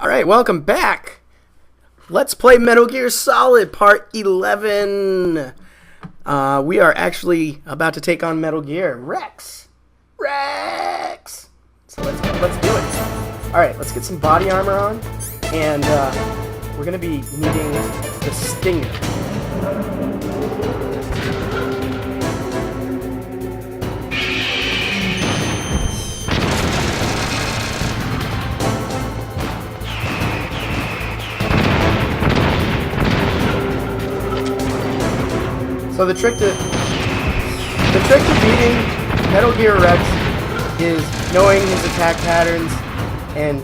Alright, welcome back! Let's play Metal Gear Solid Part 11! We are actually about to take on Metal Gear. Rex! Rex! So let's do it. Alright, let's get some body armor on. And we're going to be needing the Stinger. So the trick to beating Metal Gear Rex is knowing his attack patterns and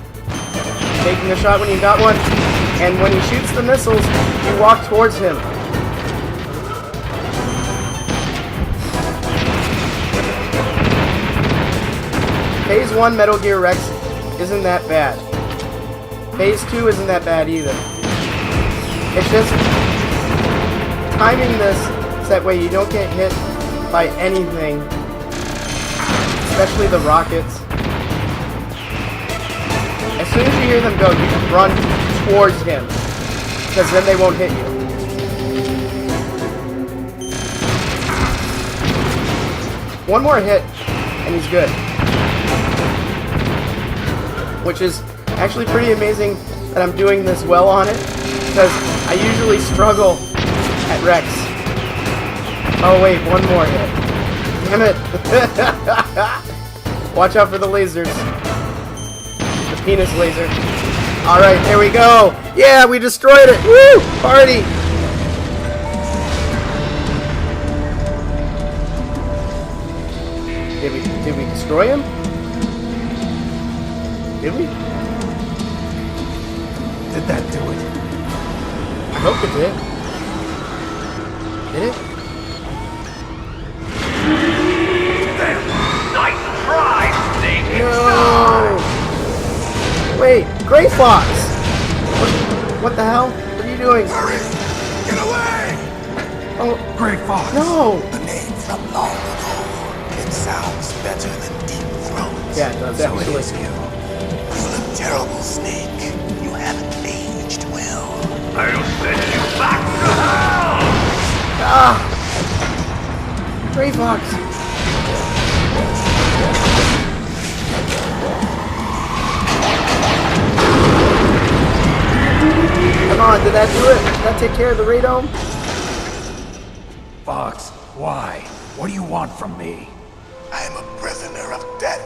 taking a shot when you got one. And when he shoots the missiles, you walk towards him. Phase 1 Metal Gear Rex isn't that bad. Phase 2 isn't that bad either. It's just timing this so that way you don't get hit by anything, especially the rockets. As soon as you hear them go, you can run towards him, because then they won't hit you. One more hit, and he's good. Which is actually pretty amazing that I'm doing this well on it, because I usually struggle at Rex. Oh wait, one more hit. Damn it. Watch out for the lasers. The penis laser. Alright, there we go. Yeah, we destroyed it. Woo! Party! Did we destroy him? Did we? Did that do it? I hope it did. Did it? Nice try, Snake. No! Wait, Gray Fox! What the hell? What are you doing? Hurry! Get away! Oh, Gray Fox! no! The name from long ago. It sounds better than Deep Throat. Yeah, it does, So actually. it is you. You look terrible, Snake. You haven't aged well. I'll send you back to hell! Ah! Gray Fox! Come on, did that do it? Did that take care of the radome? Fox, why? What do you want from me? I am a prisoner of death.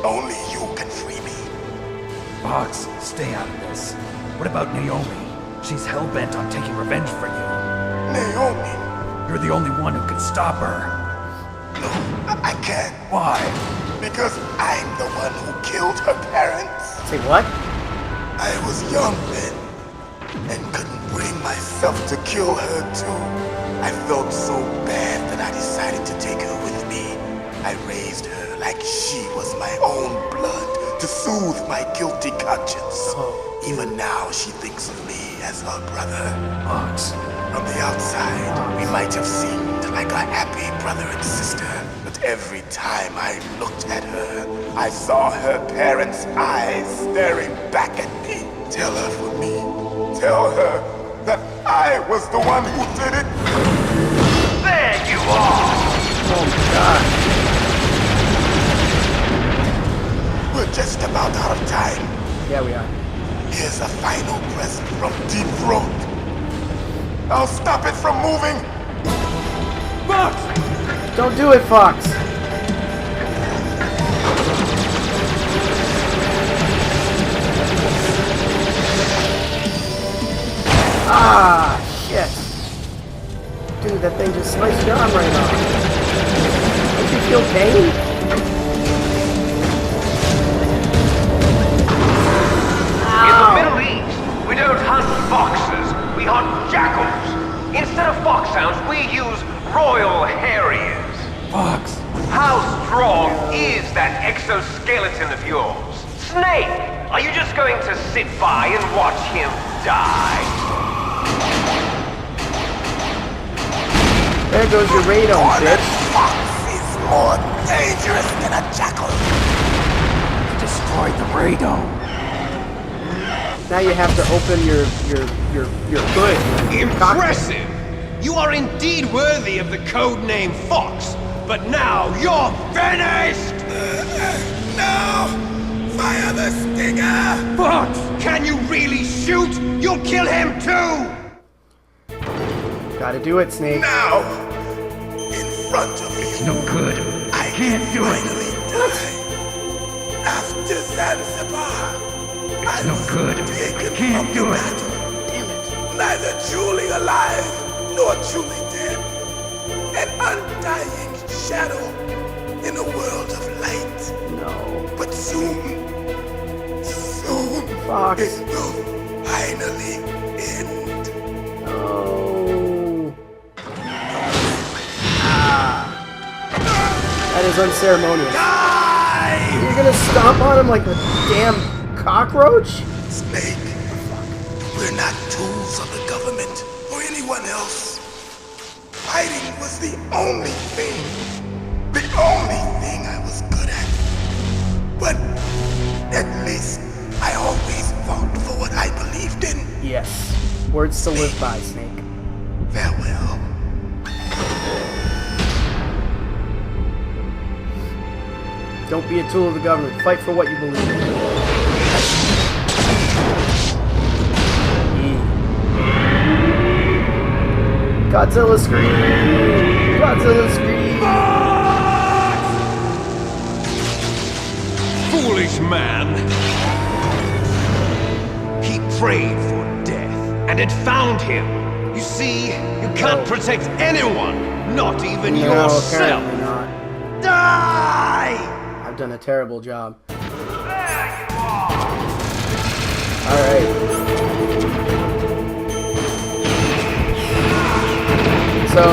Only you can free me. Fox, stay out of this. What about Naomi? She's hell-bent on taking revenge for you. Naomi? You're the only one who can stop her. No, I can't. Why? Because I'm the one who killed her parents. Say what? I was young then, and couldn't bring myself to kill her too. I felt so bad that I decided to take her with me. I raised her like she was my own blood to soothe my guilty conscience. Even now, she thinks of me as her brother. Fox. From the outside, we might have seemed like a happy brother and sister. But every time I looked at her, I saw her parents' eyes staring back at me. Tell her for me. Tell her that I was the one who did it. There you are! Oh my god. We're just about out of time. Yeah, we are. Here's a final present from Deep Throat. I'll stop it from moving. Fox! Don't do it, Fox! Ah, shit. Dude, that thing just sliced your arm right off. Don't you feel pain? In the Middle East, we don't hunt foxes, we hunt jackals. Instead of foxhounds, we use royal harriers. Fox! How strong is that exoskeleton of yours? Snake, are you just going to sit by and watch him die? There goes your radome, bitch. Fox is more dangerous than a jackal. Destroyed the radome. Now you have to open your hood. Impressive! You are indeed worthy of the code name Fox, but now you're finished! No! Fire the stinger! Fox, can you really shoot? You'll kill him too! Gotta do it, Snake. Now! In front of you. It's no good. I can't do it. finally die. After Zanzibar. It's no good. I can't do it. Damn it. Neither truly alive nor truly dead. An undying shadow in a world of light. No. But soon Fox. it will finally end. No. That is unceremonious. Die! You're gonna stomp on him like a damn cockroach? Snake, we're not tools of the government or anyone else. Fighting was the only thing I was good at. But at least I always fought for what I believed in. Yes. Words to live by, Snake. Farewell. Don't be a tool of the government. Fight for what you believe in. Godzilla scream! Godzilla scream! Foolish man! He prayed for death, and it found him. You see, you can't protect anyone, not even No, yourself. apparently not. Die! I've done a terrible job. There you are! Alright. So,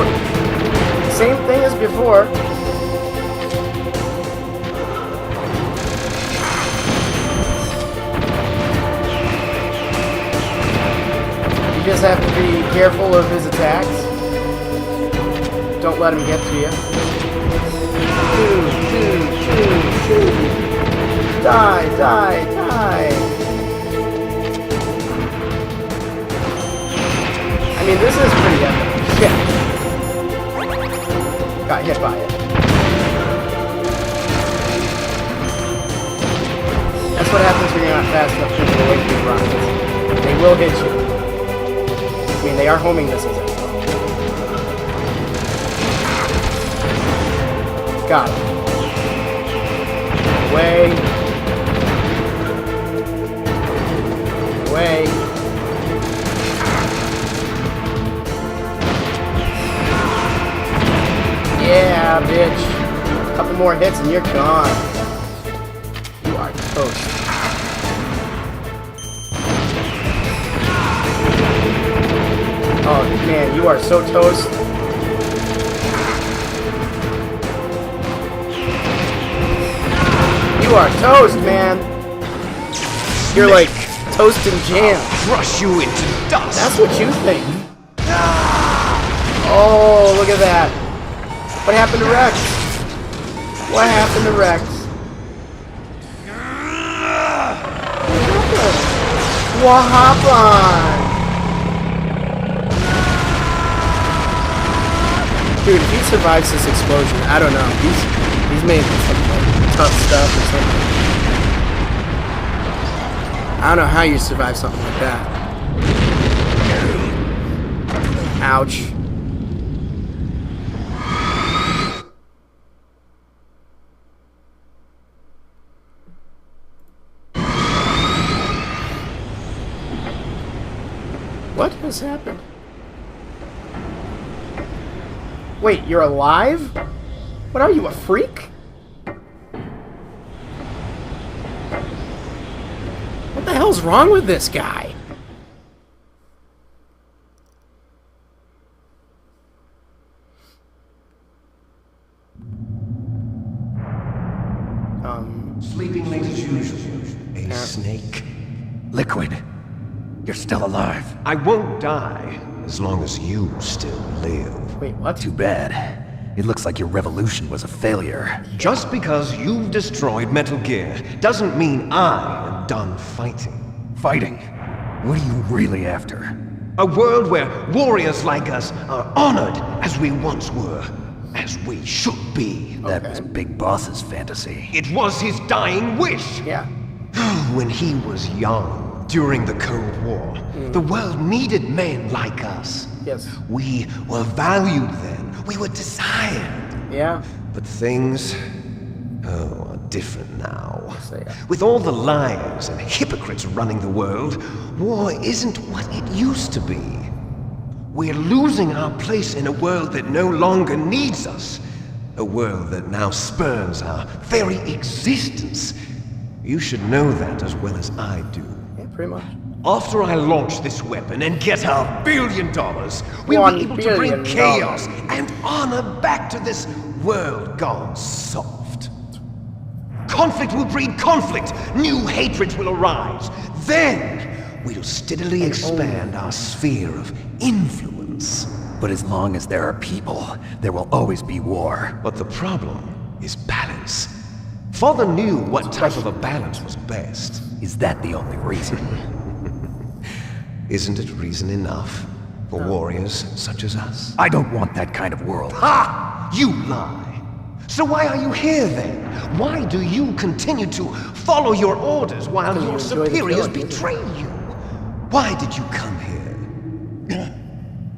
same thing as before. You just have to be careful of his attacks. Don't let him get to you. Shoot. Die. I mean, this is pretty epic. Yeah. Got hit by it. That's what happens when you're not fast enough to get away from the rockets. They will hit you. I mean, they are homing missiles at you. Got him. Away. Yeah, bitch. A couple more hits and you're gone. You are toast. Oh man, you are so toast. You are toast, man. You're like toast and jam. Crush you into dust! That's what you think. Oh, look at that. What happened to Rex? What happened to Rex? What happened? Dude, if he survives this explosion, I don't know. He's made some like, tough stuff or something. I don't know how you survive something like that. Ouch. What has happened? Wait, you're alive? What are you, a freak? What the hell's wrong with this guy? Sleeping late as usual. A snake. Liquid. You're still alive. I won't die as long as you still live. Wait, what? Too bad. It looks like your revolution was a failure. Just because you've destroyed Metal Gear doesn't mean I am done fighting. Fighting? What are you really after? A world where warriors like us are honored as we once were, as we should be. That was Big Boss's fantasy. It was his dying wish. Yeah. When he was young, during the Cold War, the world needed men like us. Yes. We were valued then. We were desired. Yeah. But things, are different now. So, yeah. With all the liars and hypocrites running the world, war isn't what it used to be. We're losing our place in a world that no longer needs us. A world that now spurns our very existence. You should know that as well as I do. Yeah, pretty much. After I launch this weapon and get our $1 billion, we'll be able to bring $1 billion. chaos and honor back to this world gone soft. Conflict will breed conflict. New hatreds will arise. Then we'll steadily expand our sphere of influence. But as long as there are people, there will always be war. But the problem is balance. Father knew what type of a balance was best. Is that the only reason? Isn't it reason enough for warriors such as us? I don't want that kind of world. Ha! You lie! So why are you here then? Why do you continue to follow your orders while your you enjoy the superiors killing, betray you? Why did you come here?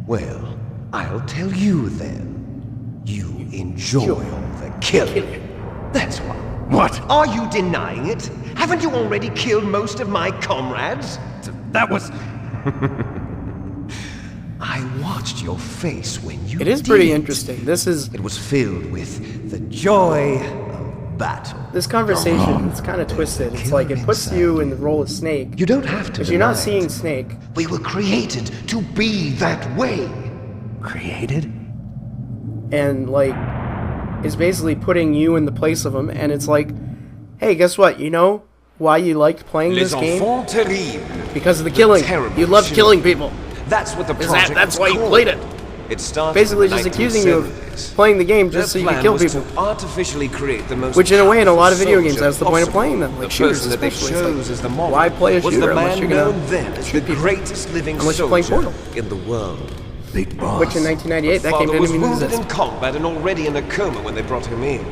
Well, I'll tell you then. You enjoy the killing. That's why. What? Are you denying it? Haven't you already killed most of my comrades? That was... I watched your face when you It is pretty did. interesting. This is It was filled with the joy of battle. this conversation. It's kind of twisted. It's like it puts you in the role of Snake, You don't have to. because you're not deny seeing it. Snake. We were created to be that way. created? And like is basically putting you in the place of him, and it's like, hey, guess what? You know why you liked playing this game? terribles. Because of the killing. terrible You love shit. killing people. That's what the Is project that's was why you called. played it. It started Basically in the just accusing you of 1970s. playing the game just so Their you can plan kill was people. to artificially create the most Which in a way, in a lot of video powerful games, that's the point of soldier playing them. possible. Like The shooters person that they especially. It's chose like, as the model why play a was shooter the unless man you're gonna known then as shoot the people? greatest living Unless you're playing soldier Portal. in the world. Big Boss. Which in 1998, that game Father didn't was even wounded exist. in combat and already in a coma when they brought him in.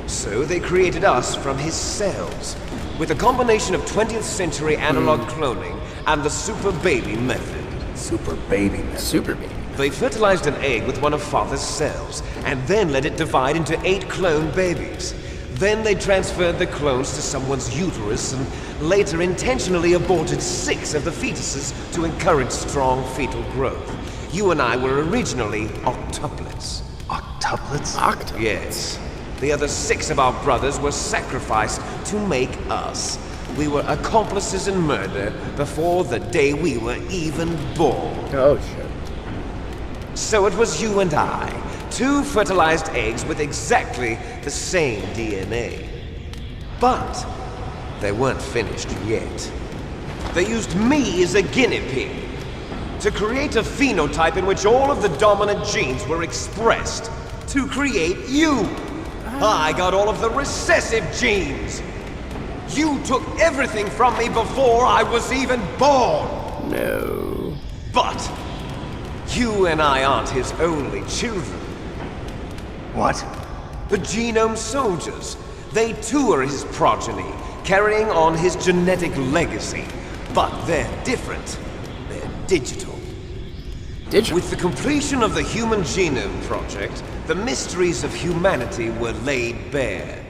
So they created us from his cells, with a combination of 20th century analog cloning and the super baby method. Super baby method. Super baby. They fertilized an egg with one of Father's cells, and then let it divide into 8 clone babies. Then they transferred the clones to someone's uterus and later intentionally aborted 6 of the fetuses to encourage strong fetal growth. You and I were originally octuplets. Octuplets? Octo. Yes. The other 6 of our brothers were sacrificed to make us. We were accomplices in murder before the day we were even born. Oh shit. So it was you and I, 2 fertilized eggs with exactly the same DNA. But they weren't finished yet. They used me as a guinea pig to create a phenotype in which all of the dominant genes were expressed to create you. I got all of the recessive genes. You took everything from me before I was even born. No. But you and I aren't his only children. What? The genome soldiers. They too are his progeny, carrying on his genetic legacy. But they're different. They're digital. Digital. With the completion of the Human Genome Project, the mysteries of humanity were laid bare.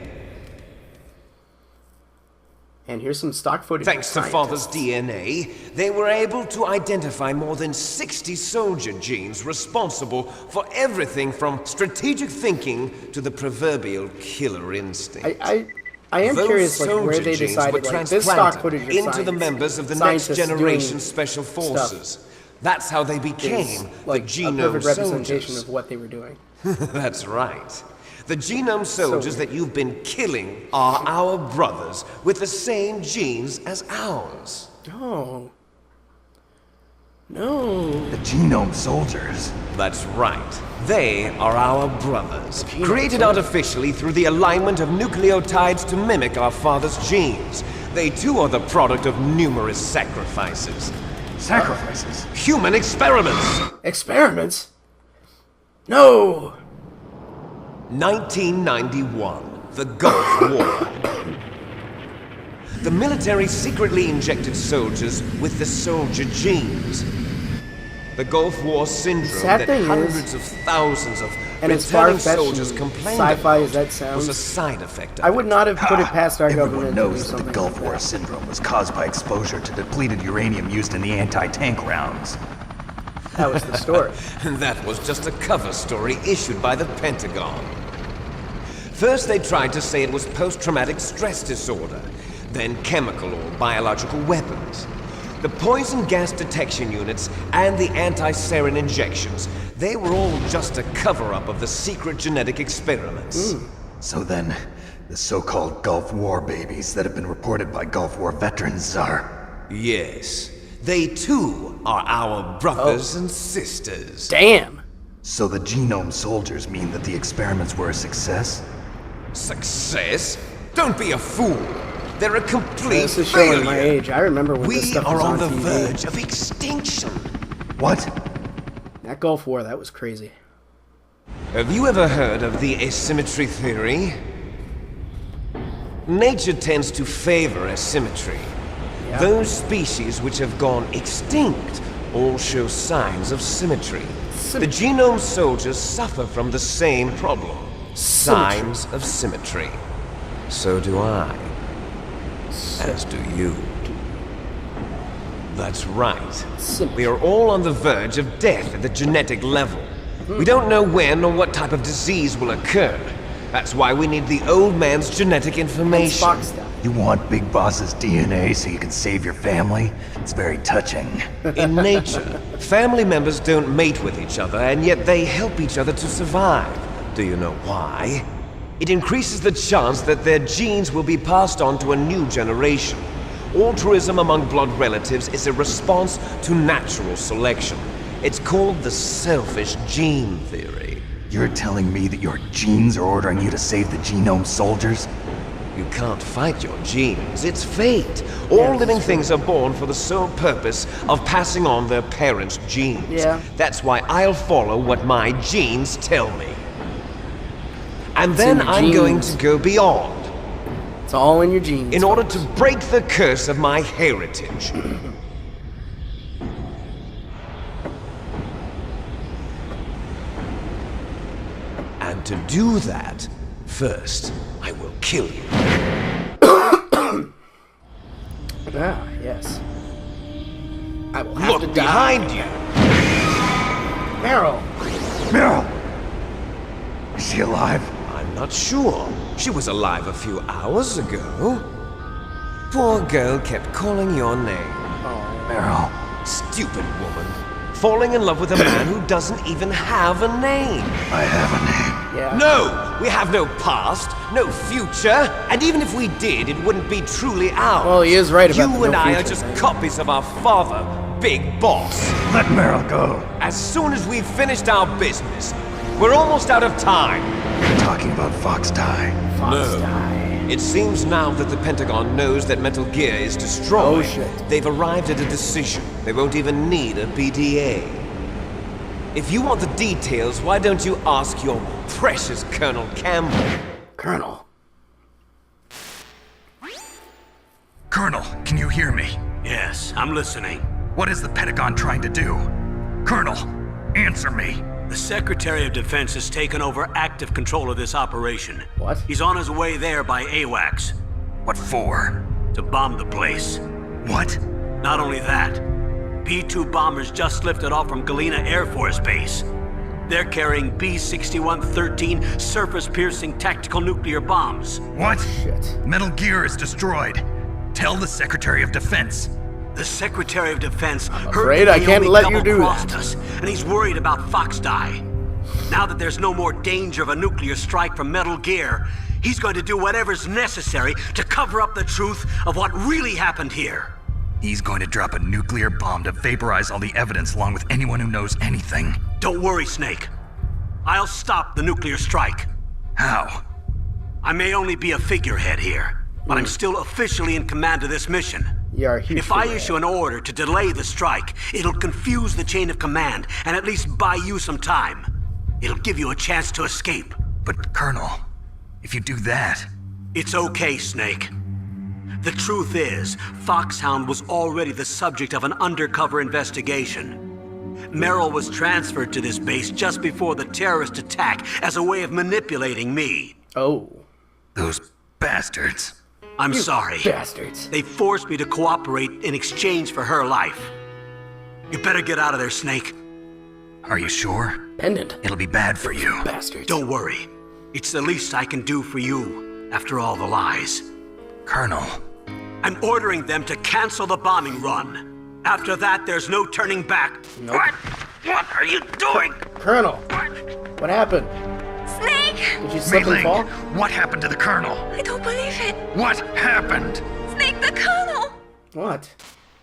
And here's some stock footage. Thanks to of Father's scientists. DNA, they were able to identify more than 60 soldier genes responsible for everything from strategic thinking to the proverbial killer instinct. I am Those curious, like, where soldier they genes decided, were like, this stock transplanted footage of into the members of the next scientists generation doing special stuff forces. That's how they is, became like, the a genome perfect representation soldiers. of what they were doing. That's right. The genome soldiers weird. that you've been killing are our brothers with the same genes as ours. Oh. No. The genome soldiers. That's right. They are our brothers, genome created soldiers. artificially through the alignment of nucleotides to mimic our father's genes. They too are the product of numerous sacrifices. Sacrifices? Human experiments! Experiments? No! 1991, the Gulf War. The military secretly injected soldiers with the soldier genes. The Gulf War syndrome Sad that thing hundreds is, of thousands of and as returning far-fetched soldiers and complained sci-fi as about that sounds, was a side effect of I would it. not have put it past our Everyone government to do knows that the something Gulf like War that. syndrome was caused by exposure to depleted uranium used in the anti-tank rounds. That was the story. And that was just a cover story issued by the Pentagon. First they tried to say it was post-traumatic stress disorder, then chemical or biological weapons. The poison gas detection units and the anti-sarin injections, they were all just a cover-up of the secret genetic experiments. So then, the so-called Gulf War babies that have been reported by Gulf War veterans are... Yes, they too are our brothers and sisters. Damn! So the genome soldiers mean that the experiments were a success? Success? Don't be a fool. They're a complete This is showing failure. my age. I remember when this We stuff are was on on the TV. verge of extinction. What? That Gulf War, that was crazy. Have you ever heard of the asymmetry theory? Nature tends to favor asymmetry. Yeah. Those species which have gone extinct all show signs of symmetry. The genome soldiers suffer from the same problem. Signs of symmetry. So do I. As do you. That's right. We are all on the verge of death at the genetic level. We don't know when or what type of disease will occur. That's why we need the old man's genetic information. Fox style. You want Big Boss's DNA so you can save your family? It's very touching. In nature, family members don't mate with each other, and yet they help each other to survive. Do you know why? It increases the chance that their genes will be passed on to a new generation. Altruism among blood relatives is a response to natural selection. It's called the selfish gene theory. You're telling me that your genes are ordering you to save the genome soldiers? You can't fight your genes. It's fate. All living things are born for the sole purpose of passing on their parents' genes. Yeah. That's why I'll follow what my genes tell me. And in then your I'm going genes. to go beyond It's all in your genes. in order to break the curse of my heritage. And to do that, first, I will kill you. Ah, yes. I will have Look to die. behind you! Meryl! Meryl! Is she alive? I'm not sure. She was alive a few hours ago. Poor girl kept calling your name. Meryl. Stupid woman. Falling in love with a man who doesn't even have a name. I have a name. Yeah. No! We have no past, no future, and even if we did, it wouldn't be truly ours. Well, he is right about You the and no I are future just thing. copies of our father, Big Boss. Let Meryl go. As soon as we've finished our business, we're almost out of time. You're talking about Fox Die. Fox No. die. It seems now that the Pentagon knows that Metal Gear is destroyed. Oh, shit. They've arrived at a decision. They won't even need a BDA. If you want the details, why don't you ask your precious Colonel Campbell? Colonel. Colonel, can you hear me? Yes, I'm listening. What is the Pentagon trying to do? Colonel, answer me. The Secretary of Defense has taken over active control of this operation. What? He's on his way there by AWACS What for? to bomb the place. What? Not only that, B-2 bombers just lifted off from Galena Air Force Base. They're carrying B-6113 surface-piercing tactical nuclear bombs. What? Shit. Metal Gear is destroyed. Tell the Secretary of Defense. The Secretary of Defense heard afraid that I they can't only let you do double-crossed that. us, and he's worried about Fox Die. Now that there's no more danger of a nuclear strike from Metal Gear, he's going to do whatever's necessary to cover up the truth of what really happened here. He's going to drop a nuclear bomb to vaporize all the evidence along with anyone who knows anything. Don't worry, Snake. I'll stop the nuclear strike. How? I may only be a figurehead here, but I'm still officially in command of this mission. You are a huge If I figurehead. issue an order to delay the strike, it'll confuse the chain of command and at least buy you some time. It'll give you a chance to escape. But, Colonel, if you do that... It's okay, Snake. The truth is, Foxhound was already the subject of an undercover investigation. Merrill was transferred to this base just before the terrorist attack as a way of manipulating me. Oh. Those bastards. I'm sorry. Bastards. They forced me to cooperate in exchange for her life. You better get out of there, Snake. Are you sure? Pendant. It'll be bad for you. Bastards. Don't worry. It's the least I can do for you, after all the lies. Colonel, I'm ordering them to cancel the bombing run. After that, there's no turning back. Nope. What are you doing? Colonel, what happened? Snake! Did you slip and Mei Ling, fall? what happened to the Colonel? I don't believe it. What happened? Snake the Colonel! What?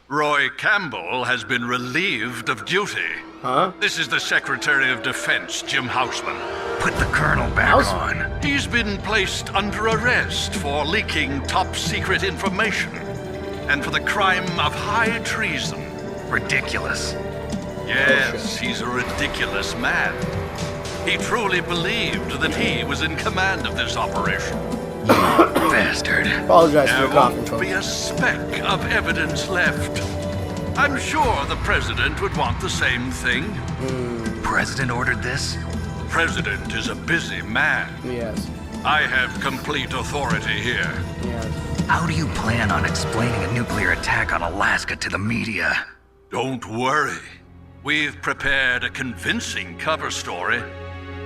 Roy Campbell has been relieved of duty. Huh? This is the Secretary of Defense, Jim Houseman. Put the Colonel back Houseman? on. He's been placed under arrest for leaking top-secret information and for the crime of high treason. Ridiculous. Yes, he's a ridiculous man. He truly believed that he was in command of this operation. Bastard. Apologize for There the coughing, won't be a speck of evidence left. I'm sure the President would want the same thing. President ordered this? The President is a busy man. Yes. I have complete authority here. Yes. How do you plan on explaining a nuclear attack on Alaska to the media? Don't worry. We've prepared a convincing cover story.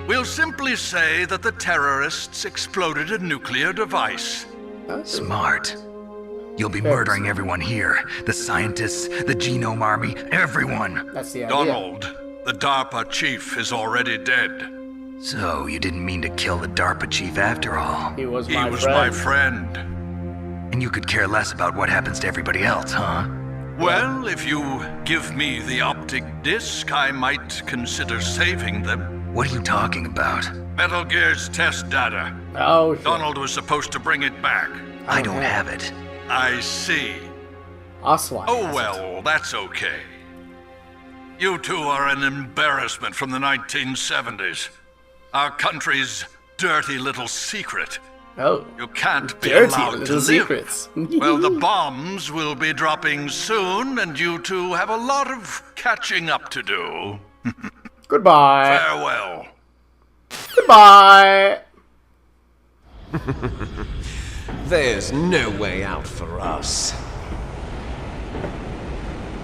We'll simply say that the terrorists exploded a nuclear device. Smart. You'll be murdering everyone here. The scientists, the genome army, everyone. That's the idea. Donald, the DARPA chief, is already dead. So, you didn't mean to kill the DARPA chief after all. He was He my was friend. my friend. And you could care less about what happens to everybody else, huh? Well, if you give me the optic disc, I might consider saving them. What are you talking about? Metal Gear's test data. Oh, shit. Donald was supposed to bring it back. I don't have it. I see. Oswald. Oh well, that's okay. You two are an embarrassment from the 1970s. Our country's dirty little secret. Oh. You can't be Dirty allowed to little live. secrets. Well, the bombs will be dropping soon, and you two have a lot of catching up to do. Goodbye. Farewell. Goodbye. There's no way out for us.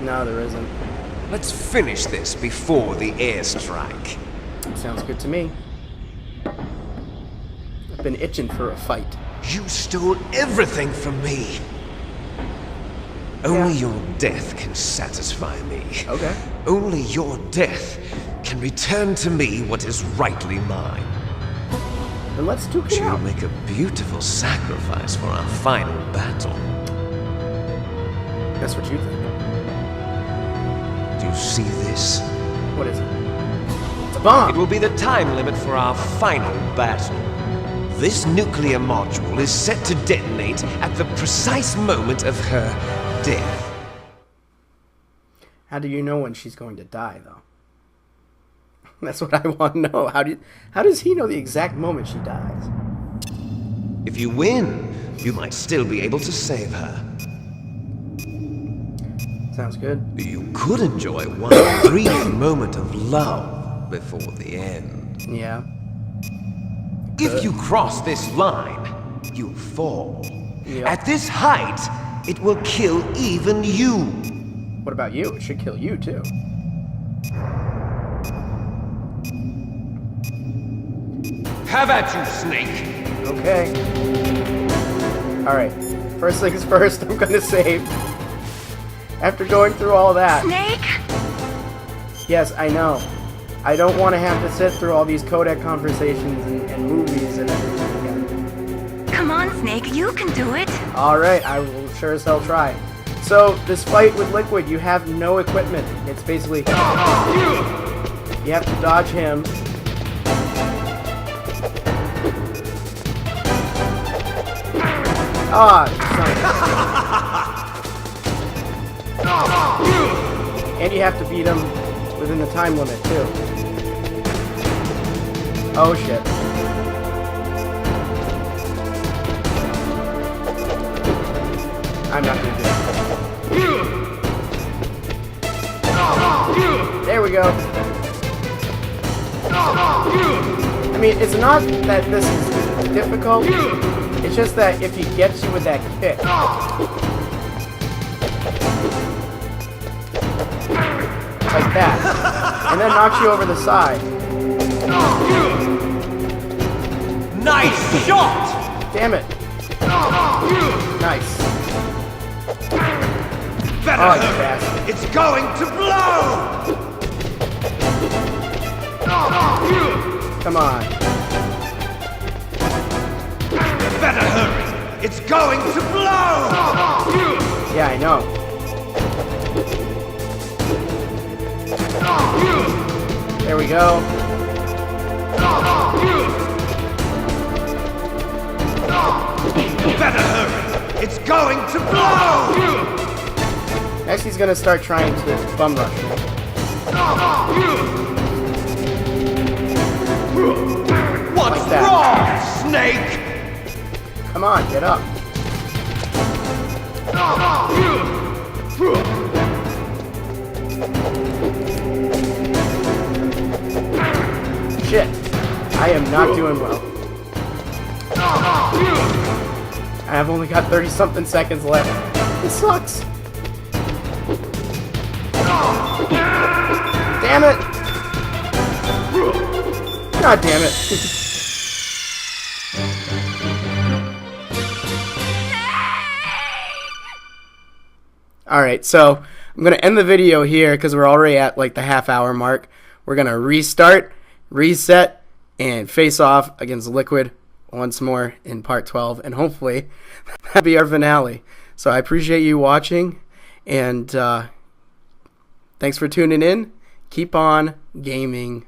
No, there isn't. Let's finish this before the airstrike. Sounds good to me. I've been itching for a fight. You stole everything from me. Only your death can satisfy me. Okay. Only your death can return to me what is rightly mine. Then let's duke it You'll out. make a beautiful sacrifice for our final battle. That's what you think. Do you see this? What is it? It's a bomb. It will be the time limit for our final battle. This nuclear module is set to detonate at the precise moment of her death. How do you know when she's going to die, though? That's what I want to know. How does he know the exact moment she dies? If you win, you might still be able to save her. Sounds good. You could enjoy one brief moment of love before the end. Yeah. If you cross this line, you fall. Yep. At this height, it will kill even you. What about you? It should kill you, too. Have at you, Snake. Okay. Alright. First things first, I'm gonna save. After going through all that. Snake? Yes, I know. I don't want to have to sit through all these codec conversations and movies and everything again. Come on, Snake, you can do it. Alright, I will sure as hell try. So, this fight with Liquid, you have no equipment. It's basically... You have to dodge him. Ah, son And you have to beat him within the time limit, too. Oh, shit. I'm not gonna do it. There we go. I mean, it's not that this is difficult. It's just that if he gets you with that kick. Like that. And then knocks you over the side. Nice shot! Damn it. Nice. Better Oh, you hurry. bastard. It's going to blow! Come on. Better hurry. It's going to blow! Yeah, I know. There we go. Better hurry. It's going to blow! Next he's gonna start trying to bum rush me. What's Like that. wrong, Snake? Come on, get up. Shit. I am not doing well. I've only got 30-something seconds left. This sucks. Damn it! God damn it. Alright, so I'm going to end the video here because we're already at like the half-hour mark. We're going to restart, reset, and face off against Liquid once more in part 12. And hopefully that'll be our finale. So I appreciate you watching, and thanks for tuning in. Keep on gaming.